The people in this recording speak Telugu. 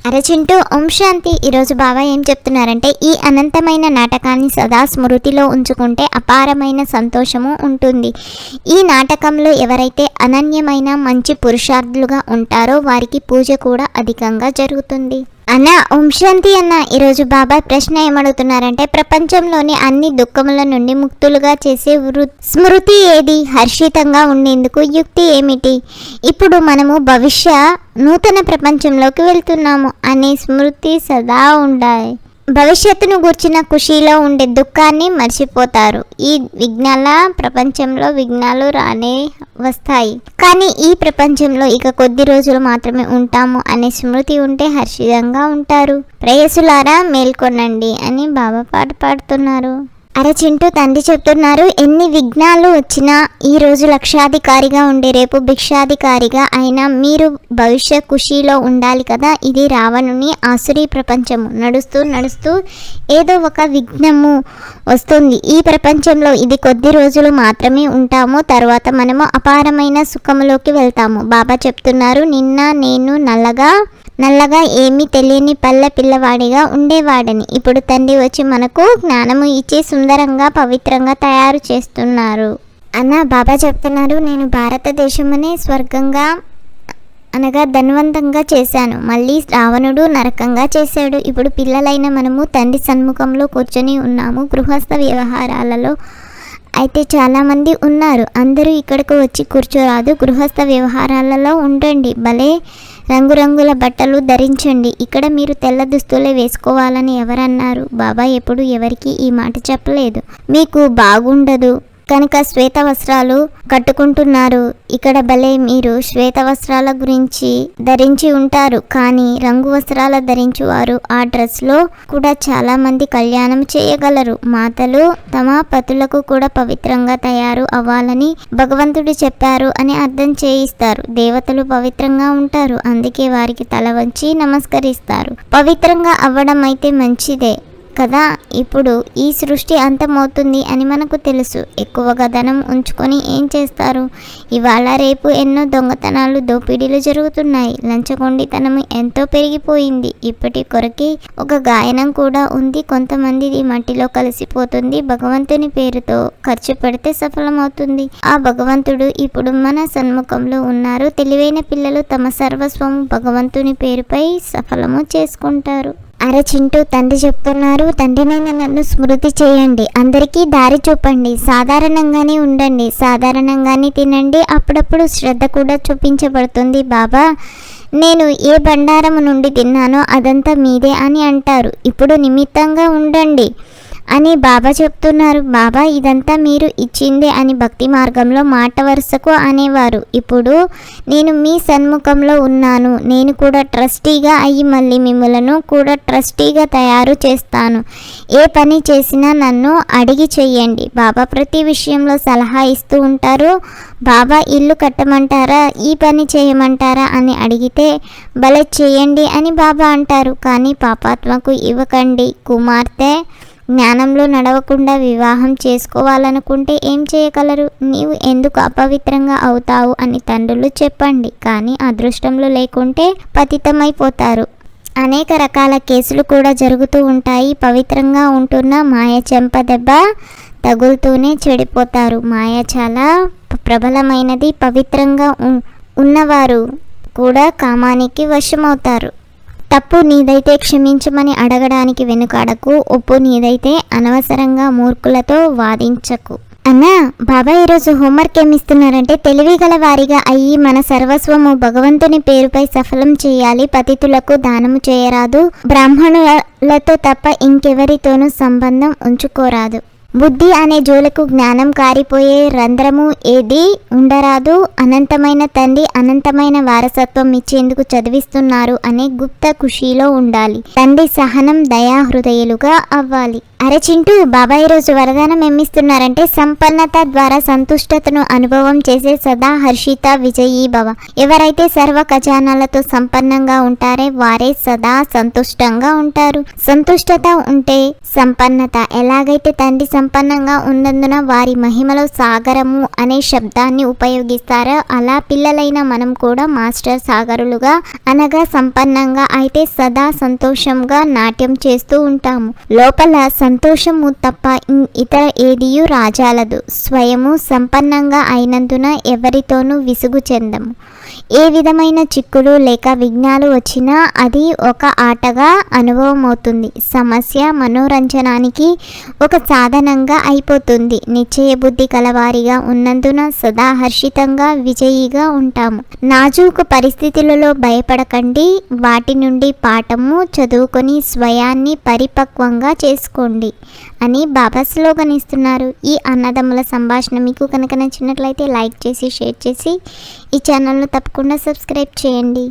అరచింటూ ఓం శాంతి. ఈరోజు బాబా ఏం చెప్తున్నారంటే, ఈ అనంతమైన నాటకాన్ని సదా స్మృతిలో ఉంచుకుంటే అపారమైన సంతోషము ఉంటుంది. ఈ నాటకంలో ఎవరైతే అనన్యమైన మంచి పురుషార్థులుగా ఉంటారో వారికి పూజ కూడా అధికంగా జరుగుతుంది. అన్న ఓం శాంతి అన్న. ఈరోజు బాబా ప్రశ్న ఏమడుగుతున్నారంటే, ప్రపంచంలోని అన్ని దుఃఖముల నుండి ముక్తులుగా చేసే స్మృతి ఏది? హర్షితంగా ఉండేందుకు యుక్తి ఏమిటి? ఇప్పుడు మనము భవిష్య నూతన ప్రపంచంలోకి వెళ్తున్నాము అనే స్మృతి సదా ఉండాలి. భవిష్యత్తును గూర్చిన ఖుషీలో ఉండే దుఃఖాన్ని మర్చిపోతారు. ఈ విఘ్నాల ప్రపంచంలో విఘ్నాలు రానే వస్తాయి, కానీ ఈ ప్రపంచంలో ఇక కొద్ది రోజులు మాత్రమే ఉంటాము అనే స్మృతి ఉంటే హర్షితంగా ఉంటారు. ప్రేయసులారా మేల్కొనండి అని బాబా పాట పాడుతున్నారు. అరచింటూ తండ్రి చెప్తున్నారు, ఎన్ని విఘ్నాలు వచ్చినా ఈ రోజు లక్షాధికారిగా ఉండే రేపు భిక్షాధికారిగా అయినా మీరు భవిష్య ఖుషీలో ఉండాలి కదా. ఇది రావణుని ఆసురీ ప్రపంచము. నడుస్తూ నడుస్తూ ఏదో ఒక విఘ్నము వస్తుంది. ఈ ప్రపంచంలో ఇది కొద్ది రోజులు మాత్రమే ఉంటాము, తర్వాత మనము అపారమైన సుఖములోకి వెళ్తాము. బాబా చెప్తున్నారు, నిన్న నేను నల్లగా ఏమీ తెలియని పల్లె పిల్లవాడిగా ఉండేవాడని. ఇప్పుడు తండ్రి వచ్చి మనకు జ్ఞానము ఇచ్చి సుందరంగా పవిత్రంగా తయారు చేస్తున్నారు అన్న. బాబా చెప్తున్నారు, నేను భారతదేశమునే స్వర్గంగా అనగా ధనవంతంగా చేశాను, మళ్ళీ రావణుడు నరకంగా చేశాడు. ఇప్పుడు పిల్లలైన మనము తండ్రి సన్ముఖంలో కూర్చొని ఉన్నాము గృహస్థ వ్యవహారాలలో. అయితే చాలామంది ఉన్నారు, అందరూ ఇక్కడికి వచ్చి కూర్చోరాదు, గృహస్థ వ్యవహారాలలో ఉండండి, భలే రంగురంగుల బట్టలు ధరించండి. ఇక్కడ మీరు తెల్ల దుస్తులే వేసుకోవాలని ఎవరన్నారు? బాబా ఎప్పుడు ఎవరికి ఈ మాట చెప్పలేదు. మీకు బాగుండదు కనుక శ్వేత వస్త్రాలు కట్టుకుంటున్నారు. ఇక్కడ భలే మీరు శ్వేత వస్త్రాల గురించి ధరించి ఉంటారు, కానీ రంగు వస్త్రాల ధరించువారు ఆ డ్రెస్లో కూడా చాలా మంది కళ్యాణం చేయగలరు. మాతలు తమ పతులకు కూడా పవిత్రంగా తయారు అవ్వాలని భగవంతుడు చెప్పారు అని అర్థం చేయిస్తారు. దేవతలు పవిత్రంగా ఉంటారు, అందుకే వారికి తల వంచి నమస్కరిస్తారు. పవిత్రంగా అవ్వడం అయితే మంచిదే కదా. ఇప్పుడు ఈ సృష్టి అంతమవుతుంది అని మనకు తెలుసు. ఎక్కువగా ధనం ఉంచుకొని ఏం చేస్తారు? ఇవాళ రేపు ఎన్నో దొంగతనాలు దోపిడీలు జరుగుతున్నాయి. లంచగొండితనం ఎంతో పెరిగిపోయింది. ఇప్పటి కొరకి ఒక గాయనం కూడా ఉంది, కొంతమందిది మట్టిలో కలిసిపోతుంది, భగవంతుని పేరుతో ఖర్చు పెడితే సఫలమవుతుంది. ఆ భగవంతుడు ఇప్పుడు మన సన్ముఖంలో ఉన్నారు. తెలివైన పిల్లలు తమ సర్వస్వము భగవంతుని పేరుపై సఫలము చేసుకుంటారు. అరచింటూ తండ్రి చెప్తున్నారు, తండ్రినైనా నన్ను స్మృతి చేయండి, అందరికీ దారి చూపండి, సాధారణంగానే ఉండండి, సాధారణంగానే తినండి, అప్పుడప్పుడు శ్రద్ధ కూడా చూపించబడుతుంది. బాబా నేను ఏ బండారము నుండి తిన్నానో అదంతా మీదే అని అంటారు. ఇప్పుడు నిమిత్తంగా ఉండండి అని బాబా చెప్తున్నారు. బాబా ఇదంతా మీరు ఇచ్చిందే అని భక్తి మార్గంలో మాట వరుసకు అనేవారు. ఇప్పుడు నేను మీ సన్ముఖంలో ఉన్నాను, నేను కూడా ట్రస్టీగా అయ్యి మళ్ళీ మిమ్మలను కూడా ట్రస్టీగా తయారు చేస్తాను. ఏ పని చేసినా నన్ను అడిగి చెయ్యండి. బాబా ప్రతి విషయంలో సలహా ఇస్తూ ఉంటారు. బాబా ఇల్లు కట్టమంటారా, ఈ పని చేయమంటారా అని అడిగితే భలే చేయండి అని బాబా అంటారు. కానీ పాపాత్మకు ఇవ్వకండి. కుమార్తె జ్ఞానంలో నడవకుండా వివాహం చేసుకోవాలనుకుంటే ఏం చేయగలరు? నీవు ఎందుకు అపవిత్రంగా అవుతావు అని తండ్రులు చెప్పండి, కానీ అదృష్టంలో లేకుంటే పతితమైపోతారు. అనేక రకాల కేసులు కూడా జరుగుతూ ఉంటాయి. పవిత్రంగా ఉంటున్న మాయ చెంప దెబ్బ తగులుతూనే చెడిపోతారు. మాయ చాలా ప్రబలమైనది. పవిత్రంగా ఉన్నవారు కూడా కామానికి వశమవుతారు. తప్పు నీదైతే క్షమించమని అడగడానికి వెనుకాడకు, ఒప్పు నీదైతే అనవసరంగా మూర్ఖులతో వాదించకు అన్న. బాబా ఈరోజు హోంవర్క్ ఏమిస్తున్నారంటే, తెలివి గల వారిగా అయ్యి మన సర్వస్వము భగవంతుని పేరుపై సఫలం చేయాలి. పతితులకు దానము చేయరాదు, బ్రాహ్మణులతో తప్ప ఇంకెవరితోనూ సంబంధం ఉంచుకోరాదు. బుద్ధి అనే జోలకు జ్ఞానం కారిపోయే రంధ్రము ఏది ఉండరాదు. అనంతమైన తండ్రి అనంతమైన వారసత్వం ఇచ్చేందుకు చదివిస్తున్నారు అనే గుప్త ఖుషీలో ఉండాలి. తండ్రి సహనం దయా హృదయులుగా అవ్వాలి. అరచింటూ బాబా ఈరోజు వరదానం ఏమిస్తున్నారంటే, సంపన్నత ద్వారా సంతుష్టతను అనుభవం చేసే సదా హర్షిత విజయీ భవ. ఎవరైతే సర్వ ఖజానాలతో సంపన్నంగా ఉంటారో వారే సదా సంతుష్టంగా ఉంటారు. సంతుష్టత ఉంటే సంపన్నత. ఎలాగైతే తండ్రి సంపన్నంగా ఉన్నందున వారి మహిమలో సాగరము అనే శబ్దాన్ని ఉపయోగిస్తారు. అలా పిల్లలైన మనం కూడా మాస్టర్ సాగరులుగా అనగా సంపన్నంగా అయితే సదా సంతోషంగా నాట్యం చేస్తూ ఉంటాము. లోపల సంతోషము తప్ప ఇతర ఏదియూ రాజాలదు. స్వయము సంపన్నంగా అయినందున ఎవరితోనూ విసుగు చెందము. ఏ విధమైన చిక్కులు లేక విఘ్నాలు వచ్చినా అది ఒక ఆటగా అనుభవం అవుతుంది. సమస్య మనోరంజనానికి ఒక సాధనంగా అయిపోతుంది. నిశ్చయ బుద్ధి కలవారిగా ఉన్నందున సదా హర్షితంగా విజయిగా ఉంటాము. నాజూకు పరిస్థితులలో భయపడకండి. వాటి నుండి పాఠము చదువుకొని స్వయాన్ని పరిపక్వంగా చేసుకోండి అని బాబా స్లోగన్ ఇస్తున్నారు. ఈ అన్నదమ్ముల సంభాషణ మీకు కనుక నచ్చినట్లయితే లైక్ చేసి షేర్ చేసి ఈ ఛానల్ను తప్పకుండా సబ్స్క్రైబ్ చేయండి.